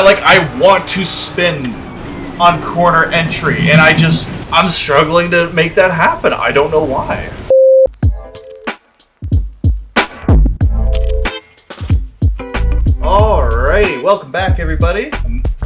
I want to spin on corner entry, and I'm struggling to make that happen. I don't know why. Alrighty, welcome back everybody.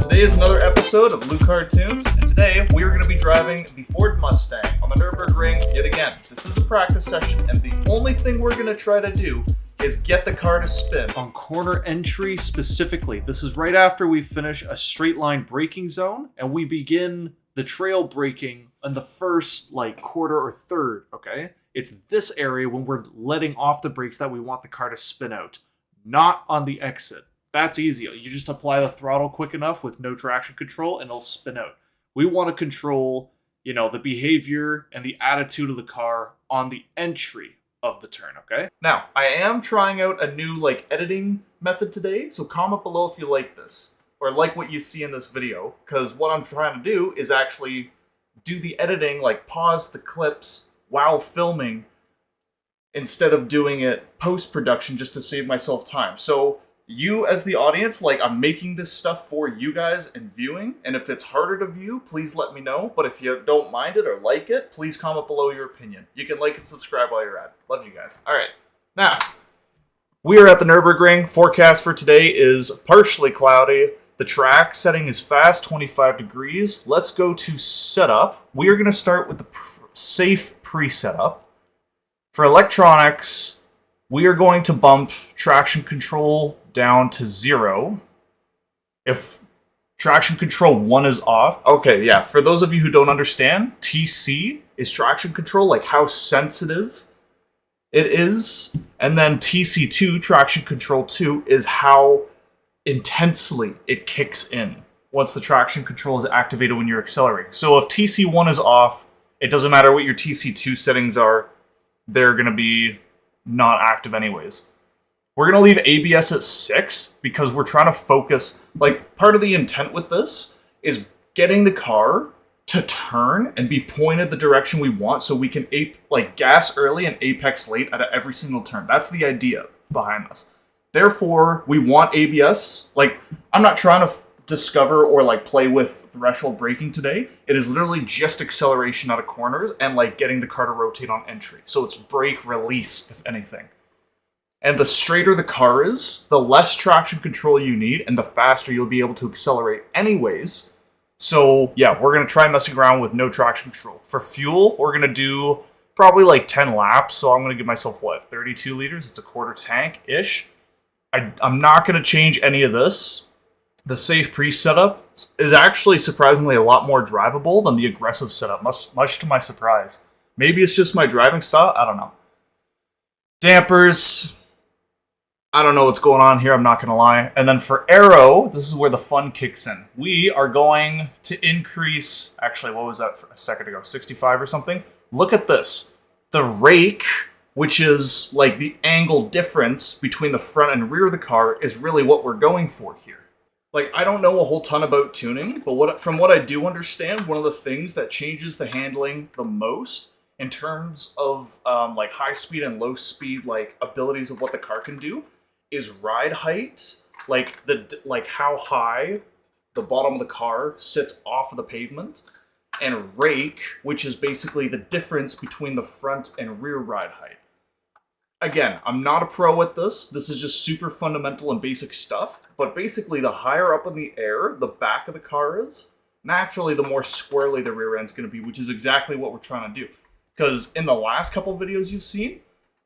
Today is another episode of Blue Cartoons, and today we are going to be driving the Ford Mustang on the Nürburgring yet again. This is a practice session, and the only thing we're going to try to do is get the car to spin. On corner entry specifically, this is right after we finish a straight line braking zone, and we begin the trail braking in the first quarter or third, okay? It's this area when we're letting off the brakes that we want the car to spin out, not on the exit. That's easy. You just apply the throttle quick enough with no traction control and it'll spin out. We want to control, the behavior and the attitude of the car on the entry of the turn, okay? Now, I am trying out a new editing method today, so comment below if you like this or like what you see in this video, because what I'm trying to do is actually do the editing, pause the clips while filming instead of doing it post-production just to save myself time. So you as the audience, I'm making this stuff for you guys and viewing, and if it's harder to view, please let me know. But if you don't mind it or like it, please comment below your opinion. You can like and subscribe while you're at it. Love you guys. All right, now, we are at the Nürburgring. Forecast for today is partially cloudy. The track setting is fast, 25 degrees. Let's go to setup. We are going to start with the safe pre-setup. For electronics, we are going to bump traction control down to 0. If traction control 1 is off, okay, yeah, for those of you who don't understand, TC is traction control, how sensitive it is, and then TC2, traction control 2, is how intensely it kicks in once the traction control is activated when you're accelerating. So if TC1 is off, it doesn't matter what your TC2 settings are, they're going to be not active anyways. We're going to leave ABS at 6 because we're trying to focus. Part of the intent with this is getting the car to turn and be pointed the direction we want so we can gas early and apex late at every single turn. That's the idea behind this. Therefore, we want ABS. I'm not trying to discover or play with threshold braking today. It is literally just acceleration out of corners and getting the car to rotate on entry. So it's brake release, if anything. And the straighter the car is, the less traction control you need, and the faster you'll be able to accelerate anyways. So yeah, we're going to try messing around with no traction control. For fuel, we're going to do probably 10 laps. So I'm going to give myself, 32 liters? It's a quarter tank-ish. I'm not going to change any of this. The safe pre-setup is actually surprisingly a lot more drivable than the aggressive setup, much to my surprise. Maybe it's just my driving style, I don't know. Dampers, I don't know what's going on here, I'm not going to lie. And then for aero, this is where the fun kicks in. We are going to increase, actually, what was that a second ago, 65 or something? Look at this. The rake, which is the angle difference between the front and rear of the car, is really what we're going for here. I don't know a whole ton about tuning, but from what I do understand, one of the things that changes the handling the most in terms of high speed and low speed abilities of what the car can do is ride height, how high the bottom of the car sits off of the pavement, and rake, which is basically the difference between the front and rear ride height. Again, I'm not a pro at this. This is just super fundamental and basic stuff. But basically, the higher up in the air the back of the car is, naturally, the more squirrely the rear end's going to be, which is exactly what we're trying to do. Because in the last couple videos you've seen,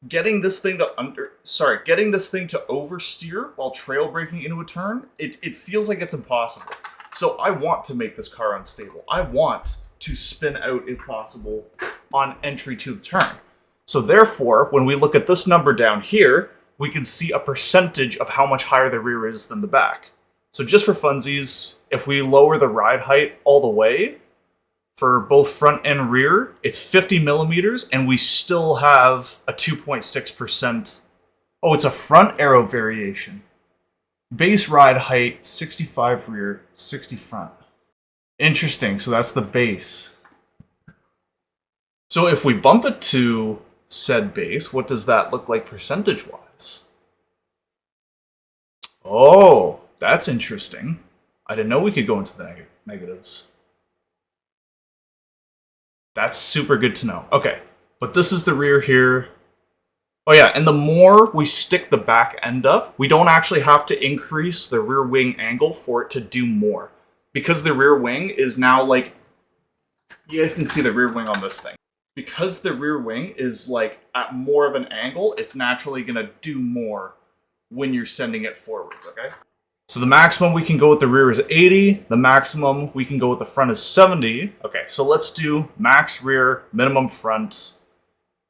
getting this thing to oversteer while trail braking into a turn, it feels like it's impossible. So I want to make this car unstable. I want to spin out, if possible, on entry to the turn. So therefore, when we look at this number down here, we can see a percentage of how much higher the rear is than the back. So just for funsies, if we lower the ride height all the way, for both front and rear, it's 50 millimeters, and we still have a 2.6%. Oh, it's a front aero variation. Base ride height, 65 rear, 60 front. Interesting, so that's the base. So if we bump it to said base, what does that look like percentage-wise? Oh, that's interesting. I didn't know we could go into the negatives. That's super good to know. Okay, but this is the rear here. Oh yeah, and the more we stick the back end up, we don't actually have to increase the rear wing angle for it to do more. Because the rear wing is now like, you guys can see the rear wing on this thing. Because the rear wing is like at more of an angle, it's naturally gonna do more when you're sending it forwards, okay? So the maximum we can go with the rear is 80. The maximum we can go with the front is 70. Okay, so let's do max rear, minimum front.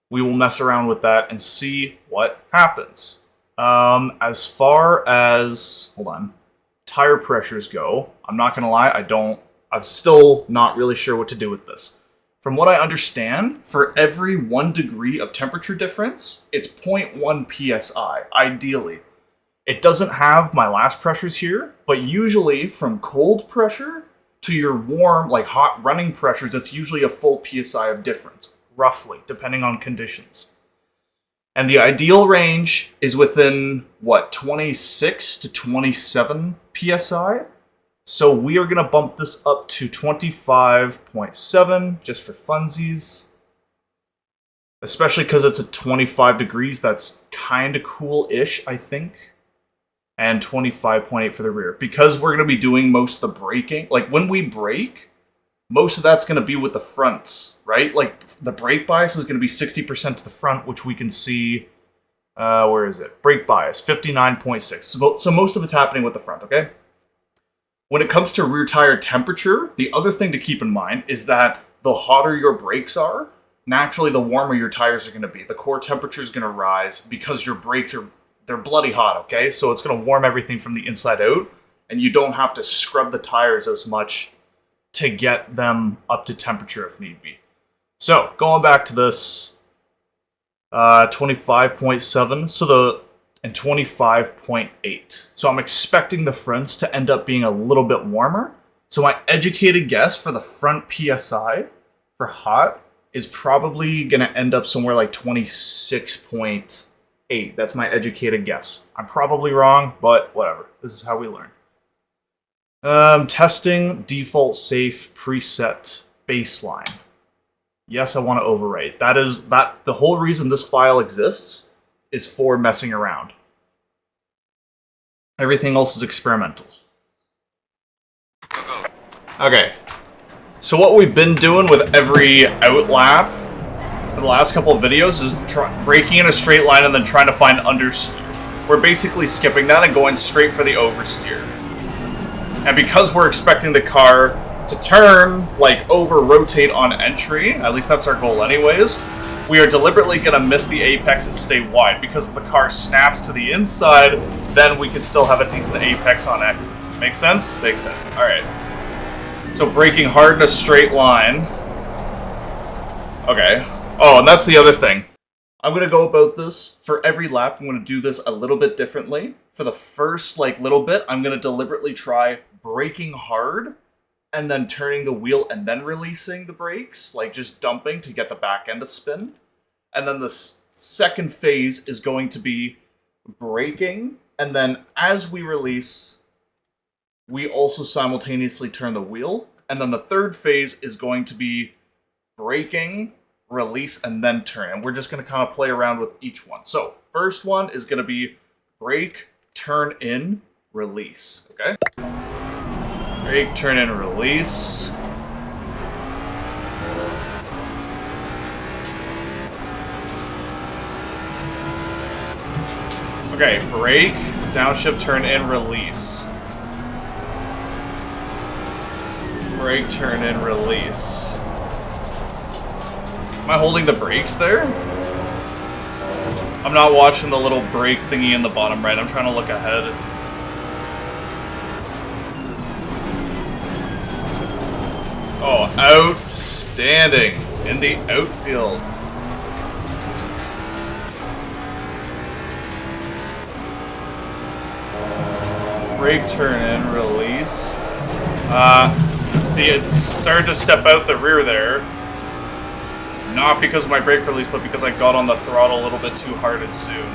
We will mess around with that and see what happens. As far as, hold on, tire pressures go, I'm not gonna lie, I'm still not really sure what to do with this. From what I understand, for every 1 degree of temperature difference, it's 0.1 psi, ideally. It doesn't have my last pressures here, but usually from cold pressure to your warm, like hot running pressures, it's usually a full psi of difference, roughly, depending on conditions. And the ideal range is within, what, 26 to 27 psi? So we are going to bump this up to 25.7, just for funsies. Especially because it's at 25 degrees, that's kind of cool-ish, I think. And 25.8 for the rear. Because we're going to be doing most of the braking, like when we brake, most of that's going to be with the fronts, right? Like the brake bias is going to be 60% to the front, which we can see, where is it? Brake bias, 59.6. So most of it's happening with the front, okay? When it comes to rear tire temperature, the other thing to keep in mind is that the hotter your brakes are, naturally the warmer your tires are going to be. The core temperature is going to rise because your brakes they're bloody hot, okay? So it's going to warm everything from the inside out, and you don't have to scrub the tires as much to get them up to temperature if need be. So, going back to this, 25.7, and 25.8. So I'm expecting the fronts to end up being a little bit warmer. So my educated guess for the front PSI for hot is probably going to end up somewhere like 26.8. That's my educated guess. I'm probably wrong, but whatever. This is how we learn. Testing default safe preset baseline. Yes, I want to overwrite. The whole reason this file exists is for messing around. Everything else is experimental. Okay. So what we've been doing with every outlap for the last couple of videos is braking in a straight line and then trying to find understeer. We're basically skipping that and going straight for the oversteer. And because we're expecting the car to turn, like over-rotate on entry, at least that's our goal anyways, we are deliberately going to miss the apex and stay wide, because if the car snaps to the inside, then we can still have a decent apex on exit. Make sense? Makes sense. Alright. So braking hard in a straight line. Okay. Oh, and that's the other thing. I'm going to go about this for every lap. I'm going to do this a little bit differently. For the first, little bit, I'm going to deliberately try braking hard and then turning the wheel and then releasing the brakes, like just dumping to get the back end to spin. And then the second phase is going to be braking, and then as we release, we also simultaneously turn the wheel. And then the third phase is going to be braking, release, and then turn. And we're just going to kind of play around with each one. So first one is going to be brake, turn in, release. Okay? Brake, turn in, release. Okay, brake, downshift, turn in, release. Brake, turn in, release. Am I holding the brakes there? I'm not watching the little brake thingy in the bottom right. I'm trying to look ahead. Oh, outstanding. In the outfield. Brake, turn in, release. See, it's started to step out the rear there. Not because of my brake release, but because I got on the throttle a little bit too hard and soon.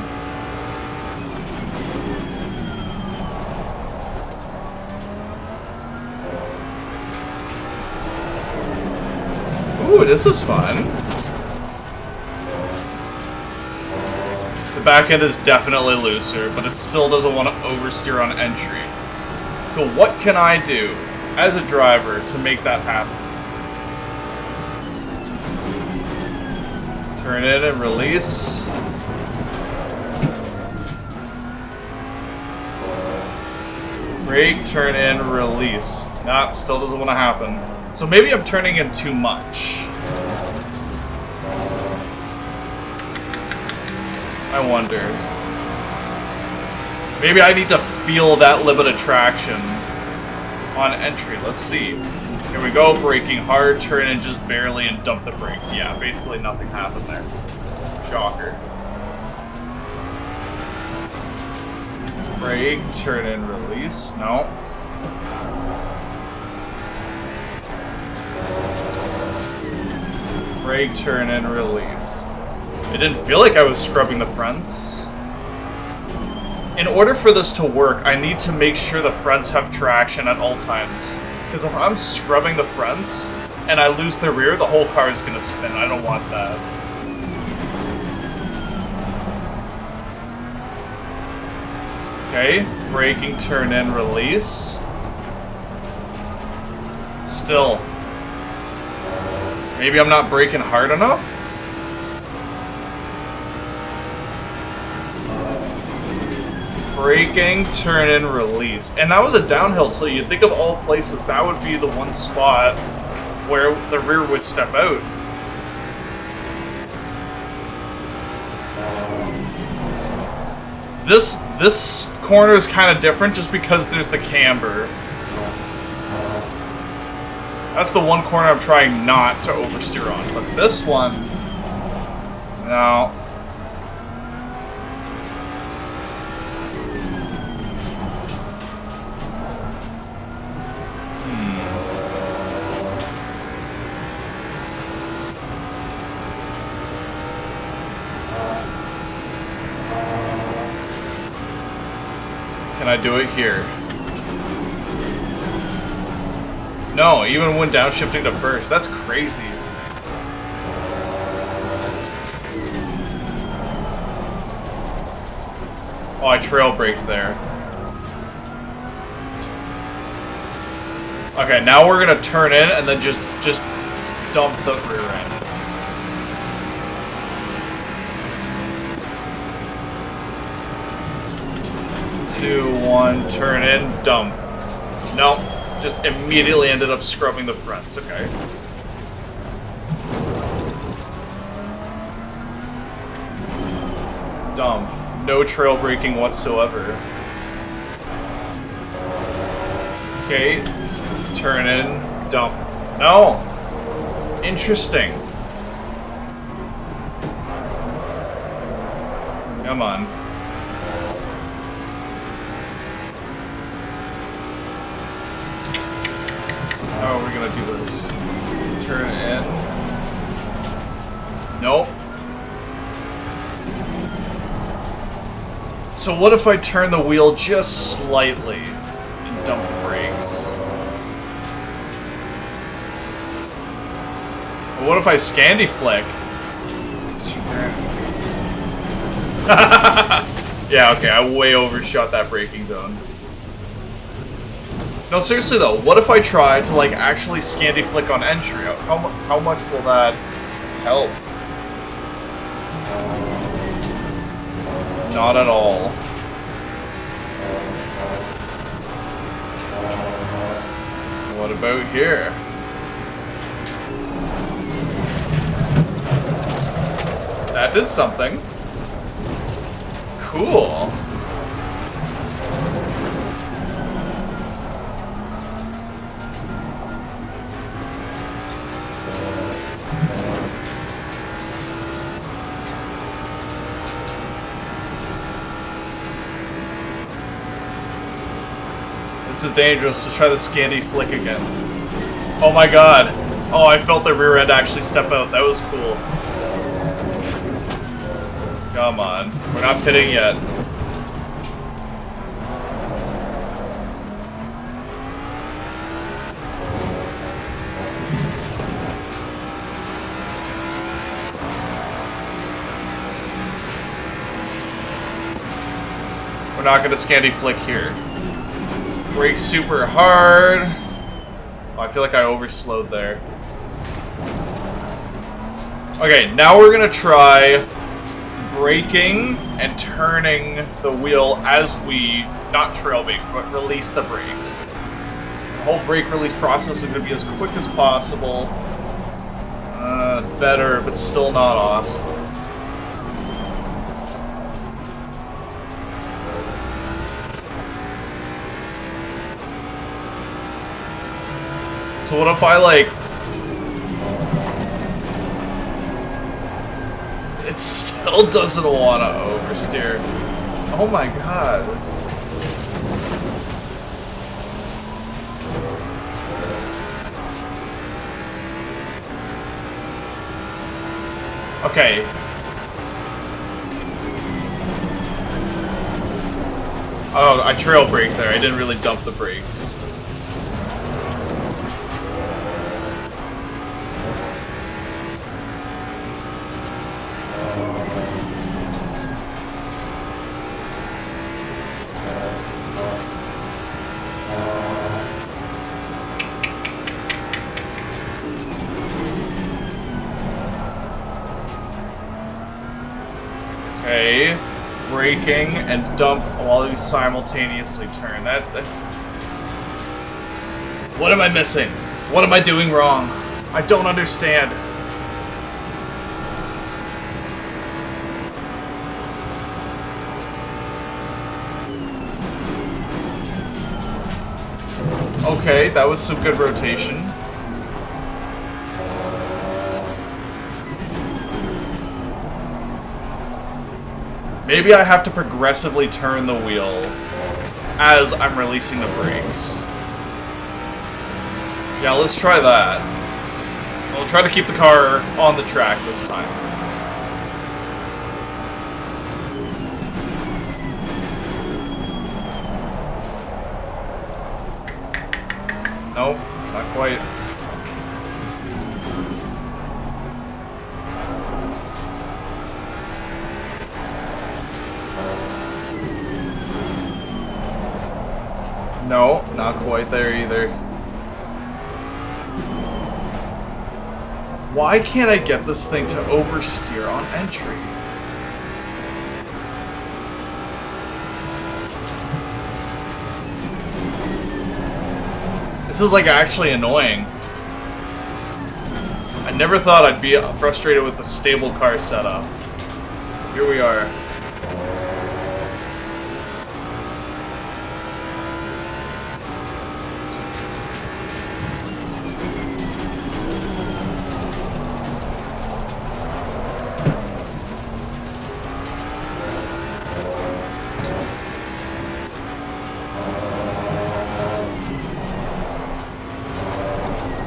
Ooh, this is fun. The back end is definitely looser, but it still doesn't want to oversteer on entry. So what can I do as a driver to make that happen? Turn in and release. Brake, turn in, release. Nah, still doesn't want to happen. So maybe I'm turning in too much. I wonder. Maybe I need to feel that limit of traction on entry. Let's see. Here we go, braking hard, turn in just barely, and dump the brakes. Yeah, basically nothing happened there. Shocker. Brake, turn in, release. No. Brake, turn in, release. It didn't feel like I was scrubbing the fronts. In order for this to work, I need to make sure the fronts have traction at all times. Because if I'm scrubbing the fronts and I lose the rear, the whole car is going to spin. I don't want that. Okay, braking, turn in, release. Still. Maybe I'm not braking hard enough? Braking, turn in, release. And that was a downhill, so you'd think of all places, that would be the one spot where the rear would step out. This corner is kind of different just because there's the camber. That's the one corner I'm trying not to oversteer on. But this one, no. Can I do it here? No, even when downshifting to first. That's crazy. Oh, I trail braked there. Okay, now we're gonna turn in and then just dump the rear end. 2, 1, turn in, dump. Nope, just immediately ended up scrubbing the fronts, okay. Dump. No trail braking whatsoever. Okay, turn in, dump. No! Interesting. Come on. How are we gonna do this? Turn in. Nope. So what if I turn the wheel just slightly and dump the brakes? Or what if I Scandi flick? Yeah, okay, I way overshot that braking zone. No, seriously though, what if I try to like actually Scandi flick on entry? How much will that help? Not at all. What about here? That did something. Cool. This is dangerous. Let's try the Scandi flick again. Oh my god. Oh, I felt the rear end actually step out. That was cool. Come on. We're not pitting yet. We're not gonna Scandi flick here. Brake super hard. Oh, I feel like I overslowed there. Okay, now we're gonna try braking and turning the wheel as we, not trail brake, but release the brakes. The whole brake release process is gonna be as quick as possible. Better, but still not awesome. So what if I, like... It still doesn't want to oversteer. Oh my god. Okay. Oh, I trail brake there. I didn't really dump the brakes. Okay, braking and dump while you simultaneously turn. That... What am I missing? What am I doing wrong? I don't understand. Okay, that was some good rotation. Maybe I have to progressively turn the wheel as I'm releasing the brakes. Yeah, let's try that. We'll try to keep the car on the track this time. Nope, not quite. No, not quite there either. Why can't I get this thing to oversteer on entry? This is like actually annoying. I never thought I'd be frustrated with a stable car setup. Here we are.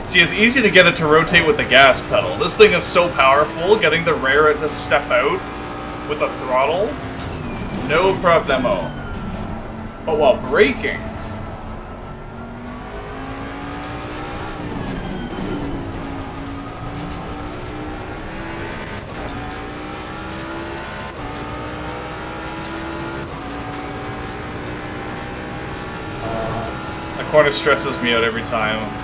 See, it's easy to get it to rotate with the gas pedal. This thing is so powerful, getting the rear to step out with the throttle, no problemo. But while braking, that corner stresses me out every time.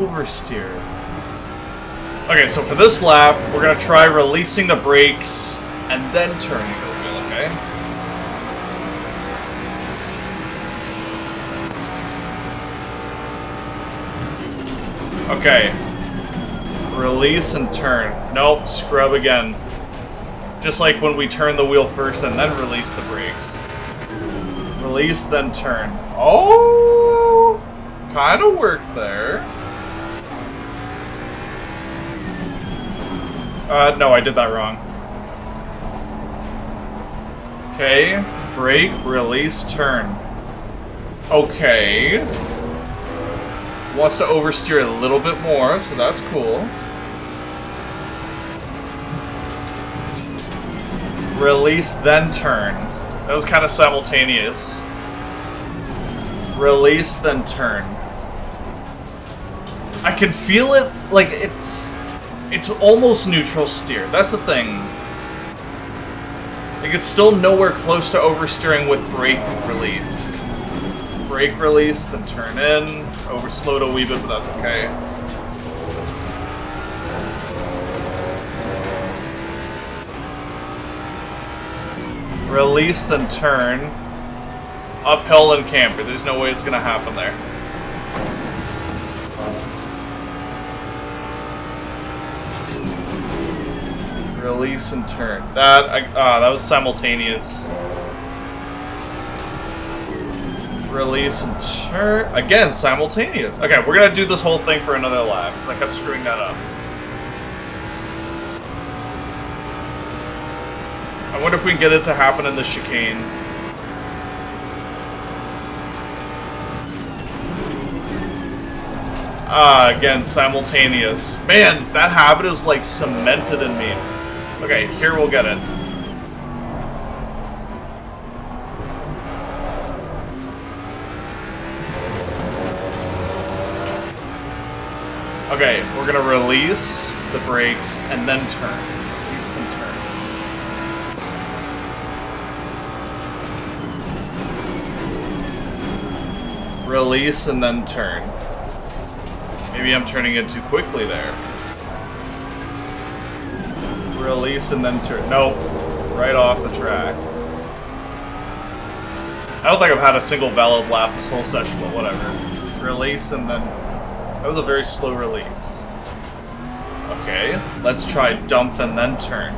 Oversteer. Okay, so for this lap, we're gonna try releasing the brakes and then turning the wheel, okay? Okay. Release and turn. Nope, scrub again. Just like when we turn the wheel first and then release the brakes. Release, then turn. Oh! Kinda worked there. No, I did that wrong. Okay, brake, release, turn. Okay. Wants to oversteer a little bit more, so that's cool. Release, then turn. That was kind of simultaneous. Release, then turn. I can feel it, like, it's almost neutral steer. That's the thing. Like, it's still nowhere close to oversteering with brake release. Brake release, then turn in. Overslowed a wee bit, but that's okay. Release, then turn. Uphill and camber. There's no way it's gonna happen there. Release and turn. That was simultaneous. Release and turn. Again, simultaneous. Okay, we're gonna do this whole thing for another lap, because I kept screwing that up. I wonder if we can get it to happen in the chicane. Again, simultaneous. Man, that habit is like cemented in me. Okay, here we'll get it. Okay, we're gonna release the brakes and then turn. Release then turn. Release and then turn. Maybe I'm turning it too quickly there. Release and then turn. Nope. Right off the track. I don't think I've had a single valid lap this whole session, but whatever. Release and then... That was a very slow release. Okay, let's try dump and then turn.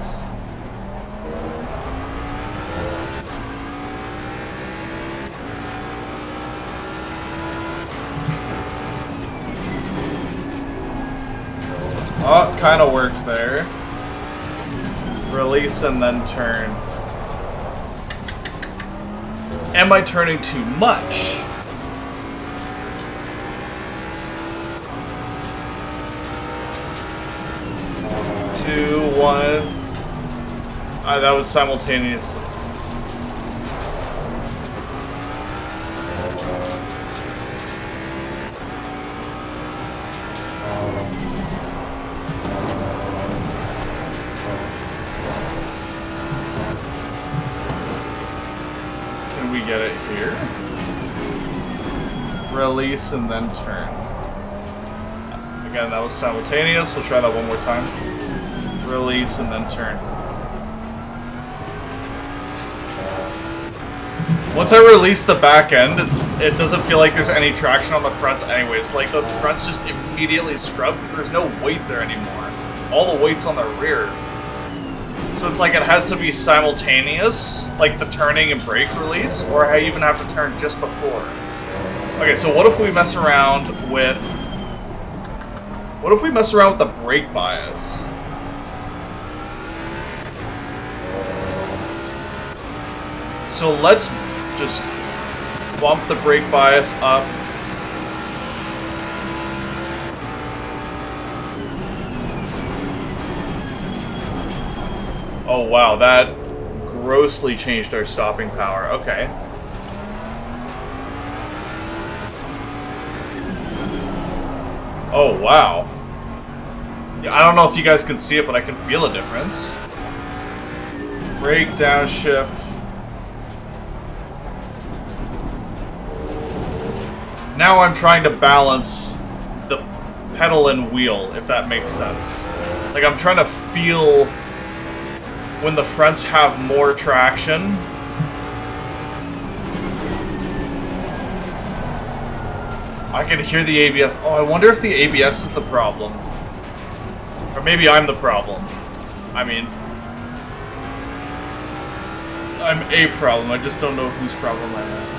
Oh, kind of worked there. Release and then turn. Am I turning too much? Two, one. That was simultaneous. Can we get it here? Release and then turn. Again, that was simultaneous. We'll try that one more time. Release and then turn. Once I release the back end, it doesn't feel like there's any traction on the fronts anyways. Like, the front's just immediately scrubbed because there's no weight there anymore. All the weight's on the rear. So it's like it has to be simultaneous, like the turning and brake release, or I even have to turn just before. Okay, so what if we mess around with... What if we mess around with the brake bias? So let's just bump the brake bias up. Oh wow, that grossly changed our stopping power. Okay. Oh wow. Yeah, I don't know if you guys can see it, but I can feel a difference. Brake, downshift. Now I'm trying to balance the pedal and wheel, if that makes sense. Like, I'm trying to feel when the fronts have more traction. I can hear the ABS. Oh, I wonder if the ABS is the problem. Or maybe I'm the problem. I mean, I'm a problem. I just don't know whose problem I am.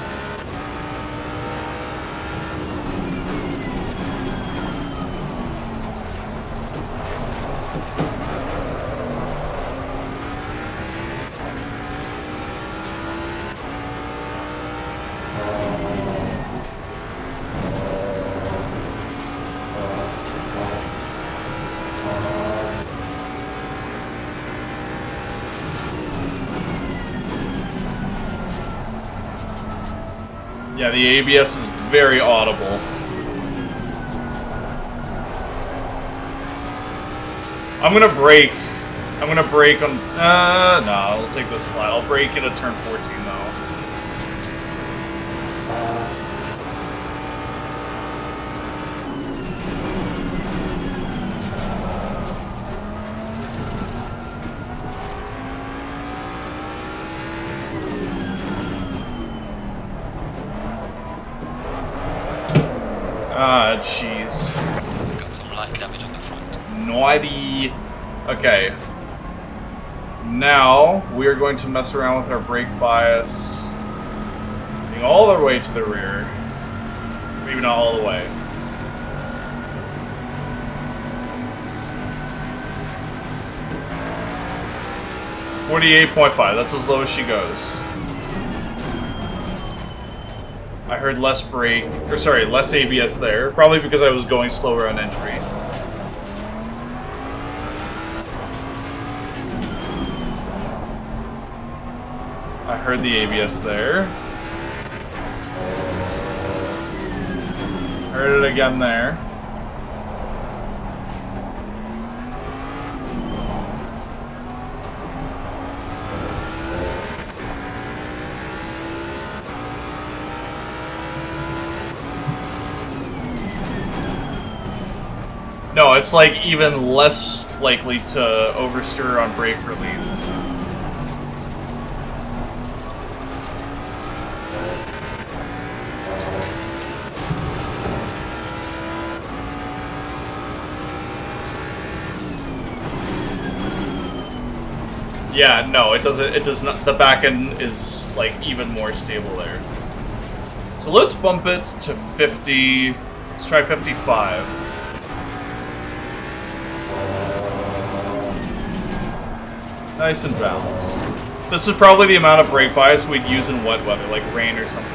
Yeah, the ABS is very audible. I'm gonna brake. I'm gonna brake on... no, I'll take this flat. I'll brake it at turn 14, though. Ah, jeez. We've got some light damage on the front. No idea. Okay. Now, we are going to mess around with our brake bias. Being all the way to the rear. Maybe not all the way. .5, that's as low as she goes. I heard less brake, or sorry, less ABS there. Probably because I was going slower on entry. I heard the ABS there. Heard it again there. No, it's like even less likely to oversteer on brake release. Yeah, no, it doesn't. It does not. The back end is like even more stable there. So let's bump it to 50. Let's try 55. Nice and balanced. This is probably the amount of brake bias we'd use in wet weather, like rain or something.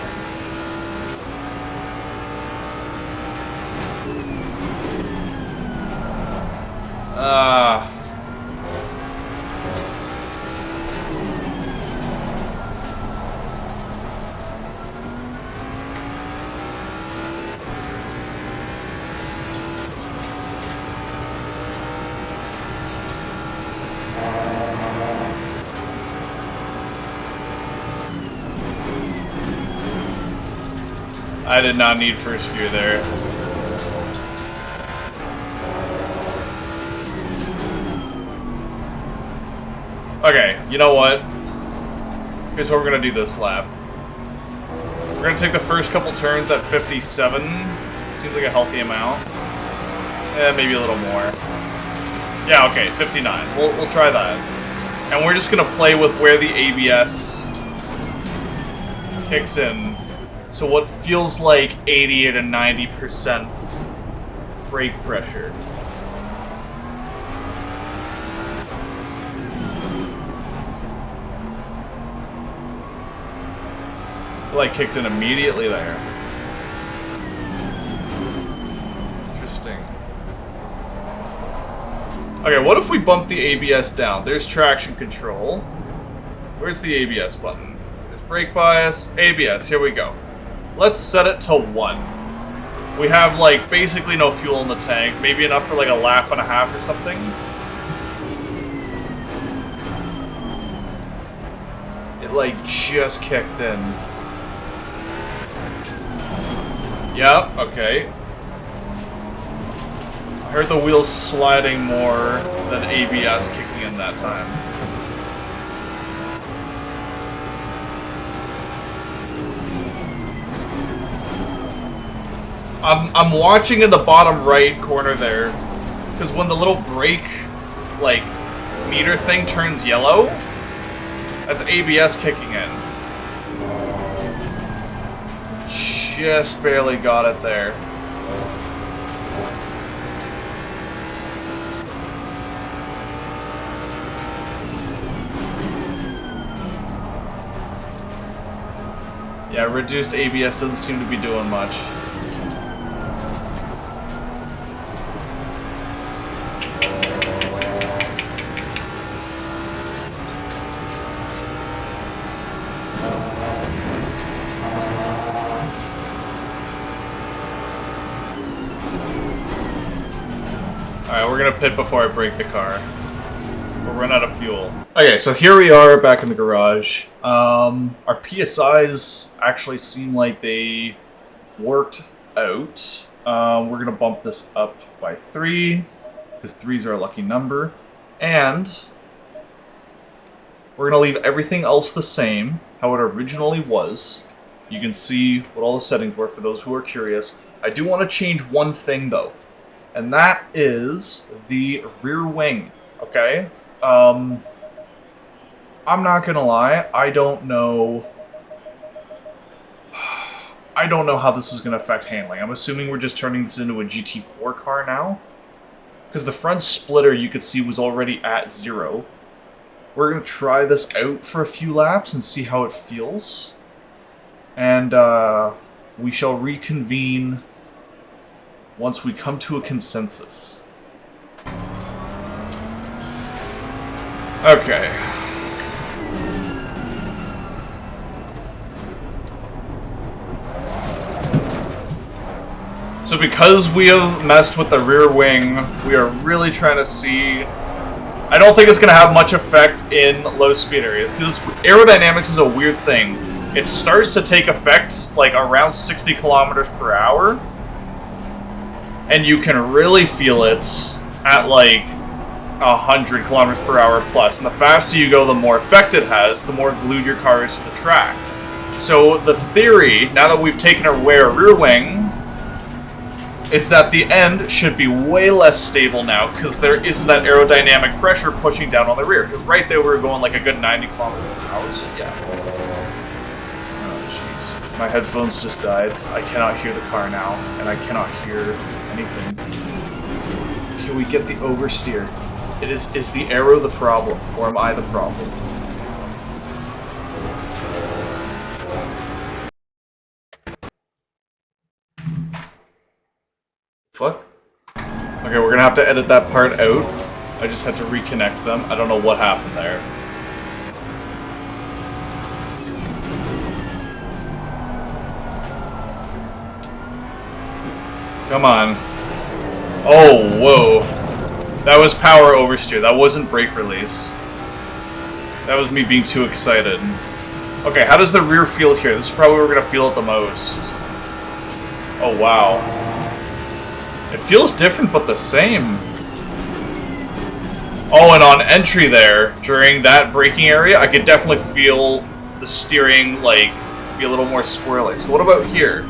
I did not need first gear there. Okay, you know what? Here's what we're gonna do this lap. We're gonna take the first couple turns at 57. Seems like a healthy amount. Maybe a little more. Yeah, okay, 59. We'll try that. And we're just gonna play with where the ABS kicks in. So what feels like 80 to 90% brake pressure. Like kicked in immediately there. Interesting. Okay, what if we bump the ABS down? There's traction control. Where's the ABS button? There's brake bias, ABS, here we go. Let's set it to 1. We have, like, basically no fuel in the tank. Maybe enough for, like, a lap and a half or something. It, like, just kicked in. Yep, okay. I heard the wheels sliding more than ABS kicking in that time. I'm watching in the bottom right corner there, because when the little brake, like, meter thing turns yellow, that's ABS kicking in. Just barely got it there. Yeah, reduced ABS doesn't seem to be doing much. Alright, we're gonna pit before I break the car. We'll run out of fuel. Okay, so here we are back in the garage. Our PSIs actually seem like they worked out. We're gonna bump this up by 3, because 3 is our lucky number. And we're gonna leave everything else the same, how it originally was. You can see what all the settings were for those who are curious. I do want to change one thing though, and that is the rear wing, okay? I'm not gonna lie, I don't know how this is gonna affect handling. I'm assuming we're just turning this into a GT4 car now, because the front splitter you could see was already at 0. We're gonna try this out for a few laps and see how it feels, and we shall reconvene once we come to a consensus. Okay. So because we have messed with the rear wing, we are really trying to see... I don't think it's going to have much effect in low speed areas, because aerodynamics is a weird thing. It starts to take effect like around 60 kilometers per hour, and you can really feel it at like 100 kilometers per hour plus. And the faster you go, the more effect it has, the more glued your car is to the track. So the theory, now that we've taken away our rear wing, is that the end should be way less stable now, because there isn't that aerodynamic pressure pushing down on the rear. Because right there we were going like a good 90 kilometers per hour, so yeah. Oh jeez. My headphones just died. I cannot hear the car now, and I cannot hear anything. Can we get the oversteer? Is the aero the problem, or am I the problem? Fuck. Okay, we're gonna have to edit that part out. I just had to reconnect them. I don't know what happened there. Come on. Oh, whoa. That was power oversteer. That wasn't brake release. That was me being too excited. Okay, how does the rear feel here? This is probably where we're gonna feel it the most. Oh, wow. It feels different, but the same. Oh, and on entry there, during that braking area, I could definitely feel the steering, like, be a little more squirrely. So what about here?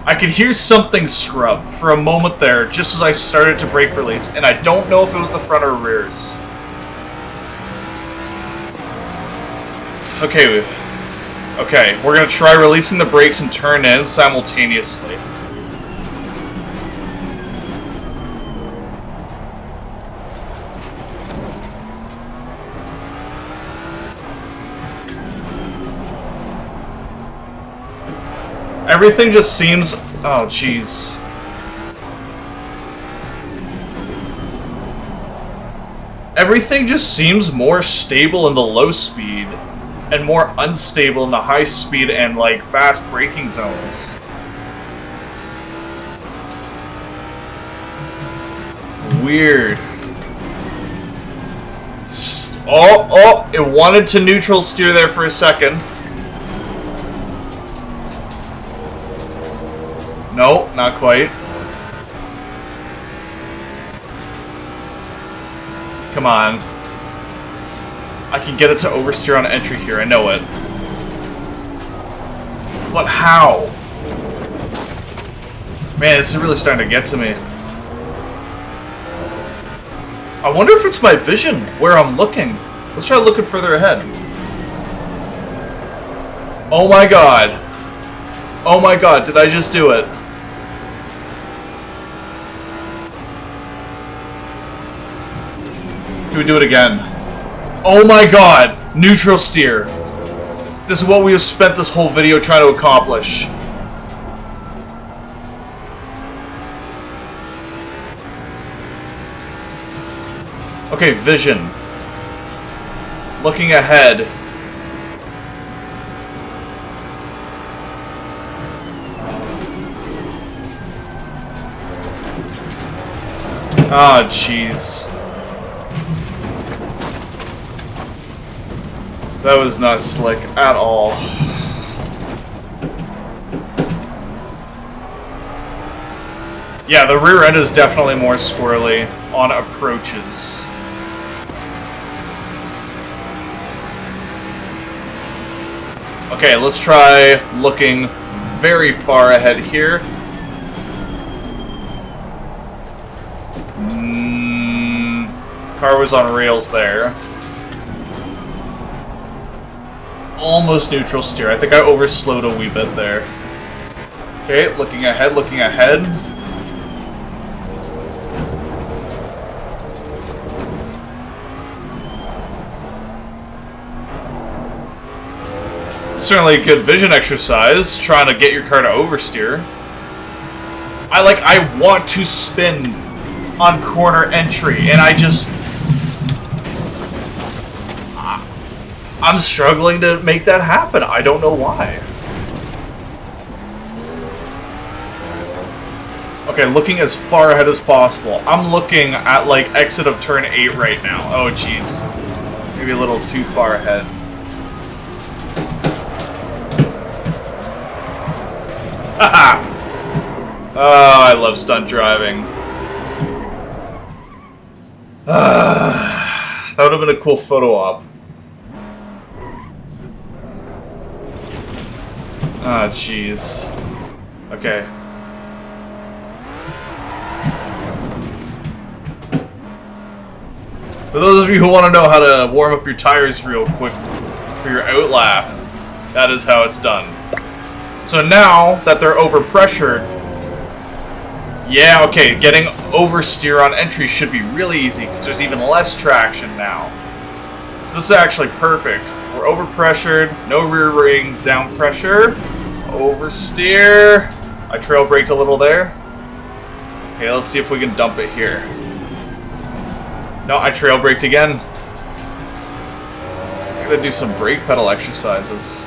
I could hear something scrub for a moment there, just as I started to brake release, and I don't know if it was the front or rears. Okay, we're gonna try releasing the brakes and turn in simultaneously. Everything just seems... Oh, jeez. Everything just seems more stable in the low speed and more unstable in the high speed and, like, fast braking zones. Weird. Oh, it wanted to neutral steer there for a second. No, not quite. Come on. I can get it to oversteer on entry here, I know it. But how? Man, this is really starting to get to me. I wonder if it's my vision, where I'm looking. Let's try looking further ahead. Oh my god. Oh my god, did I just do it? Can we do it again? Oh my god! Neutral steer. This is what we have spent this whole video trying to accomplish. Okay, vision. Looking ahead. Ah, jeez. That was not slick at all. Yeah, the rear end is definitely more squirrely on approaches. Okay, let's try looking very far ahead here. Car was on rails there. Almost neutral steer. I think I overslowed a wee bit there. Okay, looking ahead, looking ahead. Certainly a good vision exercise, trying to get your car to oversteer. I want to spin on corner entry, and I'm struggling to make that happen. I don't know why. Okay, looking as far ahead as possible. I'm looking at, like, exit of turn 8 right now. Oh, jeez. Maybe a little too far ahead. Haha! Oh, I love stunt driving. That would have been a cool photo op. Ah, jeez. Okay. For those of you who want to know how to warm up your tires real quick for your outlap, that is how it's done. So now that they're overpressured, yeah, okay, getting oversteer on entry should be really easy because there's even less traction now. So this is actually perfect. We're overpressured, no rear ring down pressure, oversteer. I trail braked a little there. Okay, let's see if we can dump it here. No, I trail braked again. I gotta do some brake pedal exercises.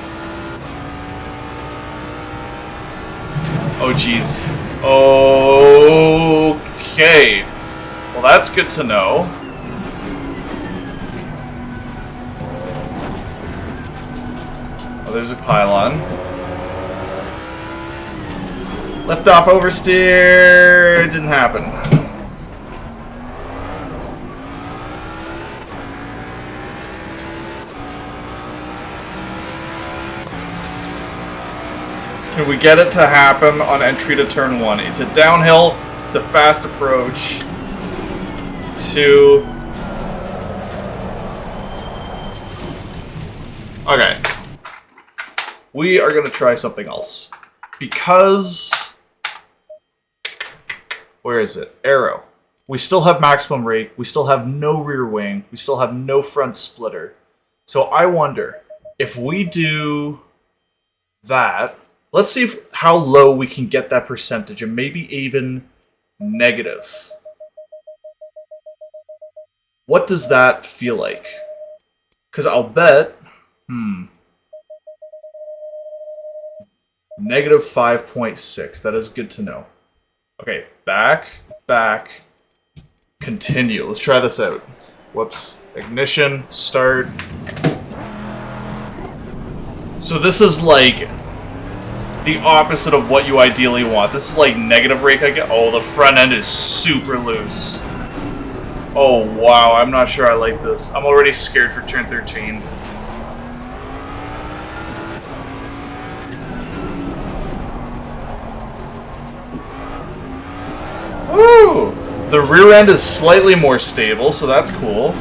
Oh, jeez. Okay. Well, that's good to know. Oh, there's a pylon. Lift off, oversteer. It didn't happen. Can we get it to happen on entry to turn 1? It's a downhill, it's a fast approach to... Okay. We are going to try something else. Because... Where is it? Arrow. We still have maximum rake, we still have no rear wing, we still have no front splitter. So I wonder, if we do that... Let's see how low we can get that percentage, and maybe even negative. What does that feel like? Because I'll bet... Negative 5.6. That is good to know. Okay, back, continue. Let's try this out. Whoops. Ignition, start. So this is like... the opposite of what you ideally want. This is like negative rake I get. Oh, the front end is super loose. Oh, wow. I'm not sure I like this. I'm already scared for turn 13. Woo! The rear end is slightly more stable, so that's cool.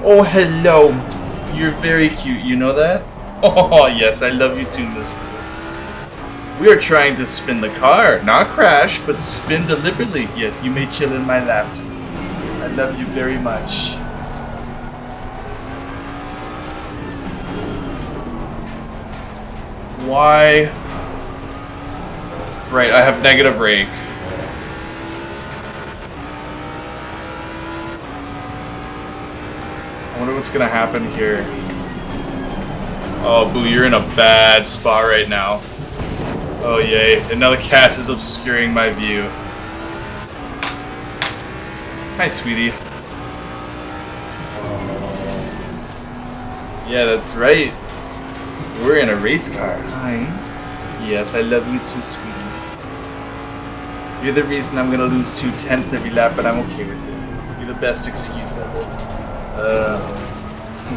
Oh, hello. You're very cute, you know that? Oh, yes, I love you too, Miss Blue. We are trying to spin the car, not crash, but spin deliberately. Yes, you may chill in my lap, sweetie. I love you very much. Why? Right, I have negative rake. I wonder what's gonna happen here. Oh, Boo, you're in a bad spot right now. Oh yay, and now the cat is obscuring my view. Hi, sweetie. Yeah, that's right. We're in a race car. Hi. Yes, I love you too, sweetie. You're the reason I'm gonna lose 2/10 every lap, but I'm okay with it. You're the best excuse ever.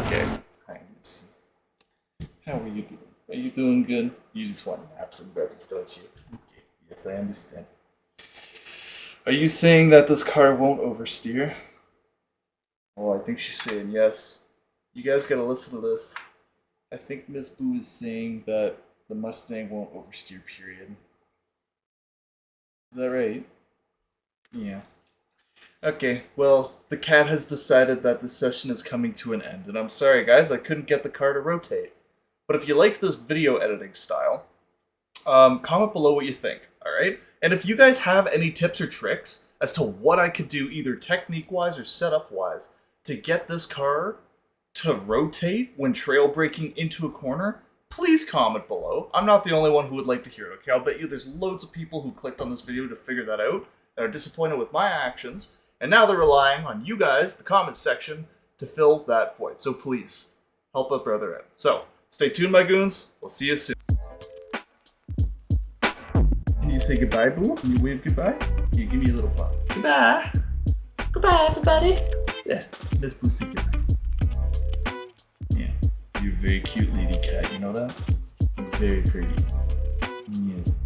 Okay. Hi, Missy. How are you doing? Are you doing good? You just want naps and burpees, don't you? Okay. Yes, I understand. Are you saying that this car won't oversteer? Oh, I think she's saying yes. You guys gotta listen to this. I think Miss Boo is saying that the Mustang won't oversteer, period. Is that right? Yeah. Okay, well, the cat has decided that this session is coming to an end, and I'm sorry guys, I couldn't get the car to rotate. But if you liked this video editing style, comment below what you think, alright? And if you guys have any tips or tricks as to what I could do either technique-wise or setup-wise to get this car to rotate when trail braking into a corner, please comment below. I'm not the only one who would like to hear it, okay? I'll bet you there's loads of people who clicked on this video to figure that out and are disappointed with my actions, and now they're relying on you guys, the comments section, to fill that void. So please, help a brother out. So, stay tuned, my goons. We'll see you soon. Can you say goodbye, Boo? Can you wave goodbye? Here, give me a little pop. Goodbye. Goodbye, everybody. Yeah, Miss Boo, say goodbye. Yeah, you're a very cute lady cat, you know that? You're very pretty. Yes.